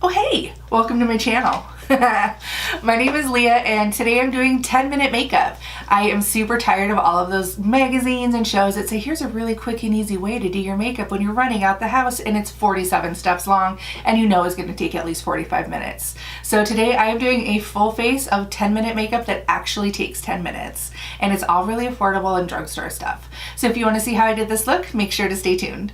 Oh hey, welcome to my channel. My name is Leah and today I'm doing 10-minute makeup. I am super tired of all of those magazines and shows that say here's a really quick and easy way to do your makeup when you're running out the house, and it's 47 steps long and you know it's going to take at least 45 minutes. So today I am doing a full face of 10-minute makeup that actually takes 10 minutes, and it's all really affordable and drugstore stuff. So if you want to see how I did this look, make sure to stay tuned.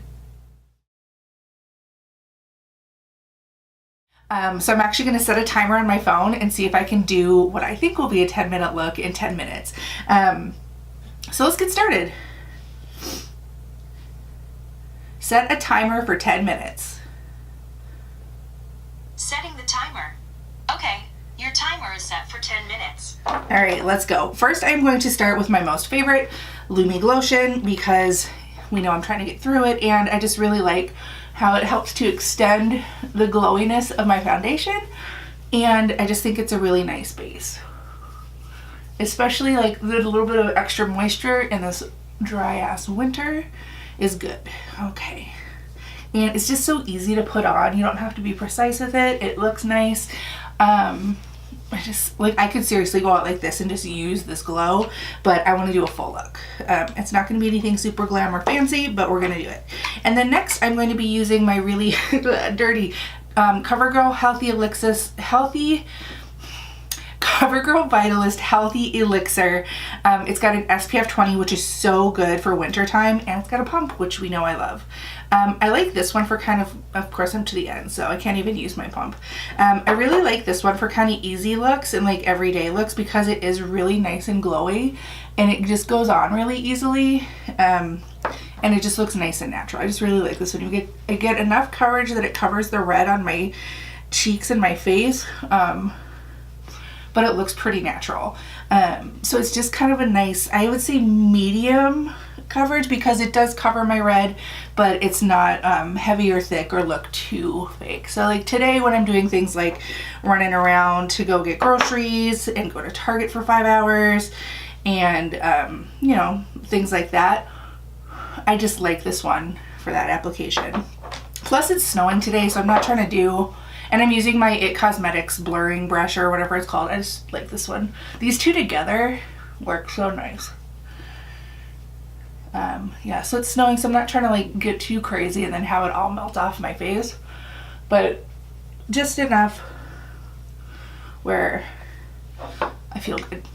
So I'm actually going to set a timer on my phone and see if I can do what I think will be a 10-minute look in 10 minutes. So let's get started. Set a timer for 10 minutes. Setting the timer. Okay, your timer is set for 10 minutes. All right, let's go. First, I'm going to start with my most favorite, Lumi Glotion, because we know I'm trying to get through it, and I just really like how it helps to extend the glowiness of my foundation, and I just think it's a really nice base. Especially like the little bit of extra moisture in this dry ass winter is good. Okay. And it's just so easy to put on. You don't have to be precise with it. It looks nice. I could seriously go out like this and just use this glow, but I want to do a full look. It's not going to be anything super glam or fancy, but we're going to do it. And then next I'm going to be using my really dirty CoverGirl CoverGirl Vitalist Healthy Elixir. It's got an SPF 20, which is so good for wintertime, and it's got a pump, which we know I love. I like this one for kind of course I'm to the end, so I can't even use my pump. I really like this one for kind of easy looks and like everyday looks because it is really nice and glowy, and it just goes on really easily, and it just looks nice and natural. I just really like this one. I get enough coverage that it covers the red on my cheeks and my face, but it looks pretty natural. So it's just kind of a nice, I would say medium coverage, because it does cover my red, but it's not heavy or thick or look too fake. So like today when I'm doing things like running around to go get groceries and go to Target for 5 hours and you know, things like that, I just like this one for that application. Plus it's snowing today, so I'm not trying to do, and I'm using my IT Cosmetics blurring brush or whatever it's called. I just like this one. These two together work so nice. Yeah, so it's snowing, so I'm not trying to like get too crazy and then have it all melt off my face, but just enough where I feel good.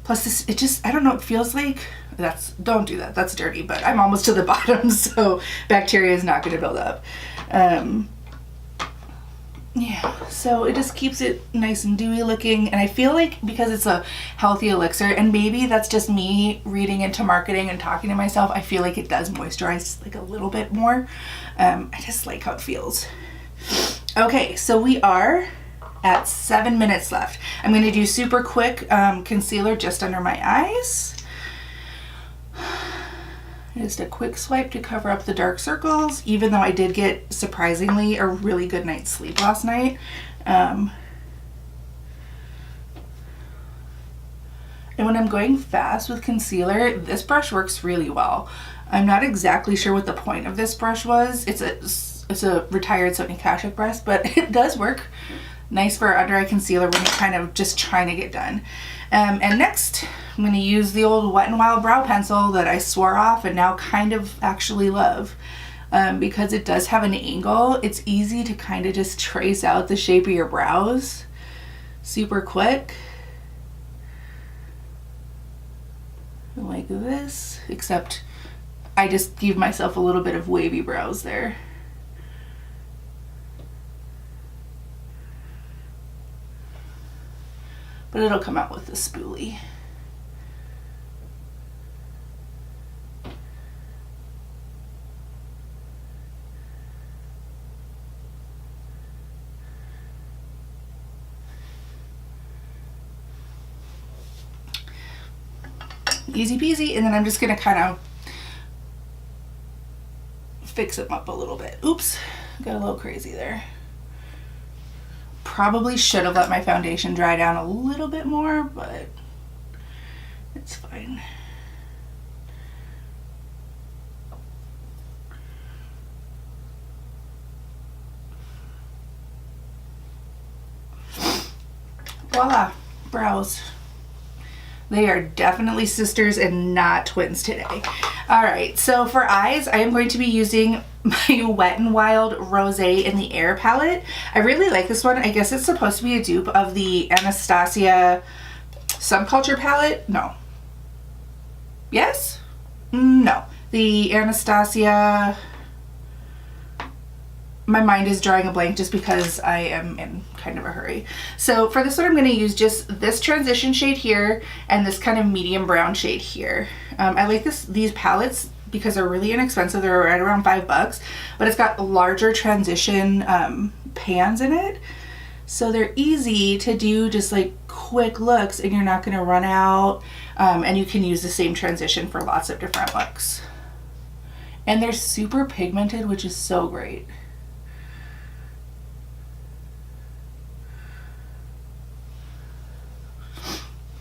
Plus this, it just, I don't know, it feels like, don't do that, that's dirty, but I'm almost to the bottom, so bacteria is not going to build up. Yeah, so it just keeps it nice and dewy looking, and I feel like because it's a healthy elixir, and maybe that's just me reading into marketing and talking to myself, I feel like it does moisturize like a little bit more. I just like how it feels. Okay, so we are at 7 minutes left. I'm going to do super quick concealer just under my eyes. Just a quick swipe to cover up the dark circles, even though I did get, surprisingly, a really good night's sleep last night. And when I'm going fast with concealer, this brush works really well. I'm not exactly sure what the point of this brush was. It's a retired Sonia Kashuk brush, but it does work nice for under eye concealer when you're kind of just trying to get done. And next, I'm going to use the old Wet n Wild brow pencil that I swore off and now kind of actually love. Because it does have an angle, it's easy to kind of just trace out the shape of your brows super quick. Like this, except I just give myself a little bit of wavy brows there. But it'll come out with the spoolie. Easy peasy, and then I'm just gonna kind of fix them up a little bit. Oops, got a little crazy there. Probably should have let my foundation dry down a little bit more, but it's fine. voila, brows. They are definitely sisters and not twins today. All right, so for eyes, I am going to be using my Wet n Wild Rosé in the Air palette. I really like this one. I guess it's supposed to be a dupe of the Anastasia Subculture palette. No. Yes? No. The Anastasia... My mind is drawing a blank just because I am in kind of a hurry. So for this one, I'm going to use just this transition shade here and this kind of medium brown shade here. I like these palettes because they're really inexpensive. They're right around $5, but it's got larger transition pans in it. So they're easy to do just like quick looks and you're not going to run out. And you can use the same transition for lots of different looks. And they're super pigmented, which is so great.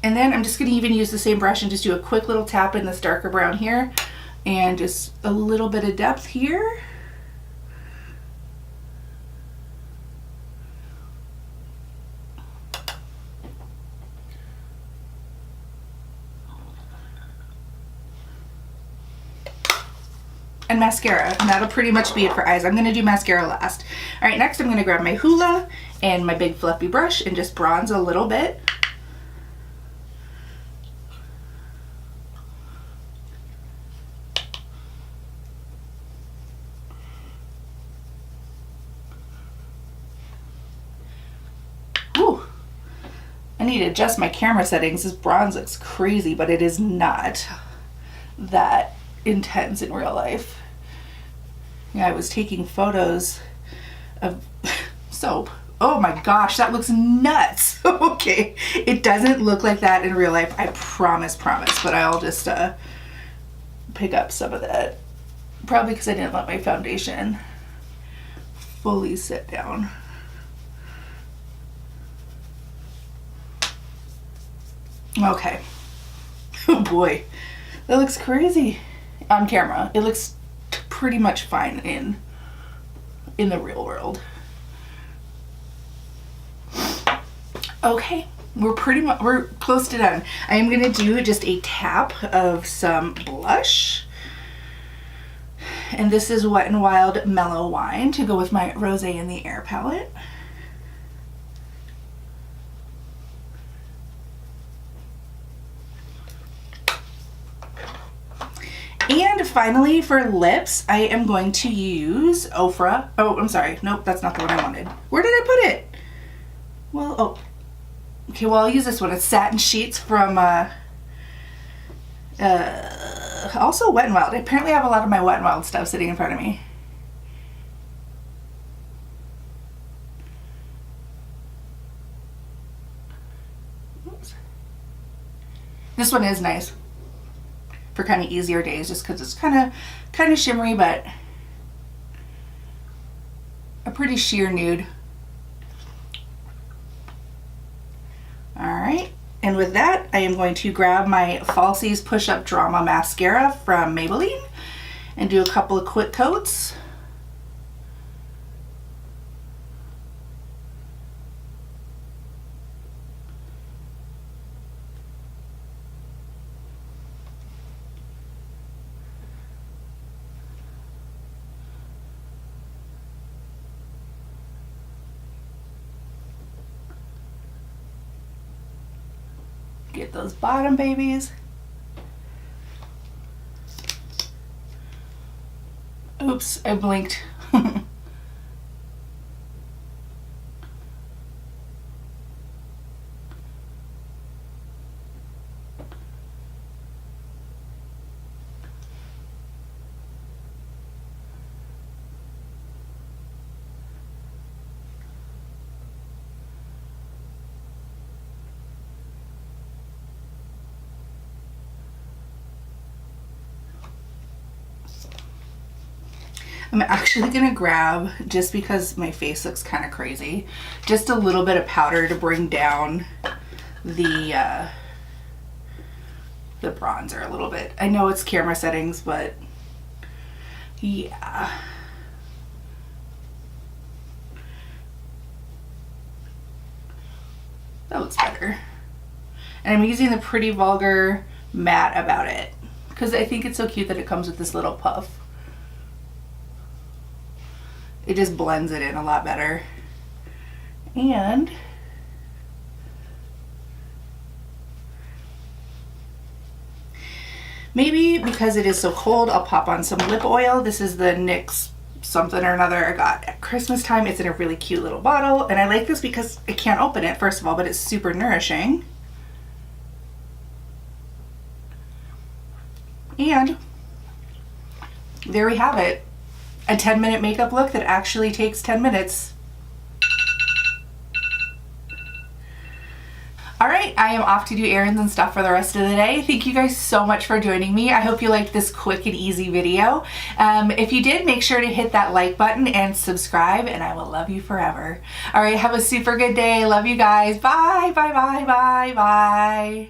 And then I'm just going to even use the same brush and just do a quick little tap in this darker brown here and just a little bit of depth here. And mascara, and that'll pretty much be it for eyes. I'm going to do mascara last. All right, next I'm going to grab my Hoola and my big fluffy brush and just bronze a little bit. I need to adjust my camera settings. This bronze looks crazy, but it is not that intense in real life. Yeah, I was taking photos of soap. Oh my gosh, that looks nuts. Okay, it doesn't look like that in real life. I promise, but I'll just pick up some of that. Probably because I didn't let my foundation fully sit down. Okay. Oh boy, that looks crazy on camera. It looks pretty much fine in the real world. Okay, we're close to done. I am gonna do just a tap of some blush. And this is Wet n Wild Mellow Wine to go with my Rosé in the Air palette. And finally, for lips, I am going to use Ofra. Oh, I'm sorry. Nope, that's not the one I wanted. Where did I put it? Well, oh. Okay, well, I'll use this one. It's Satin Sheets from, also Wet n Wild. I apparently have a lot of my Wet n Wild stuff sitting in front of me. Oops. This one is nice for kind of easier days, just because it's kind of shimmery, but a pretty sheer nude. All right, and with that, I am going to grab my Falsies Push Up Drama Mascara from Maybelline and do a couple of quick coats. Get those bottom babies. Oops, I blinked. I'm actually gonna grab, just because my face looks kind of crazy, just a little bit of powder to bring down the bronzer a little bit. I know it's camera settings, but yeah. That looks better. And I'm using the Pretty Vulgar matte about it because I think it's so cute that it comes with this little puff. It just blends it in a lot better. And maybe because it is so cold, I'll pop on some lip oil. This is the NYX something or another I got at Christmas time. It's in a really cute little bottle, and I like this because I can't open it, first of all, but it's super nourishing. And there we have it. A 10-minute makeup look that actually takes 10 minutes. All right, I am off to do errands and stuff for the rest of the day. Thank you guys so much for joining me. I hope you liked this quick and easy video. If you did, make sure to hit that like button and subscribe, and I will love you forever. All right, have a super good day. Love you guys. Bye, bye, bye, bye, bye.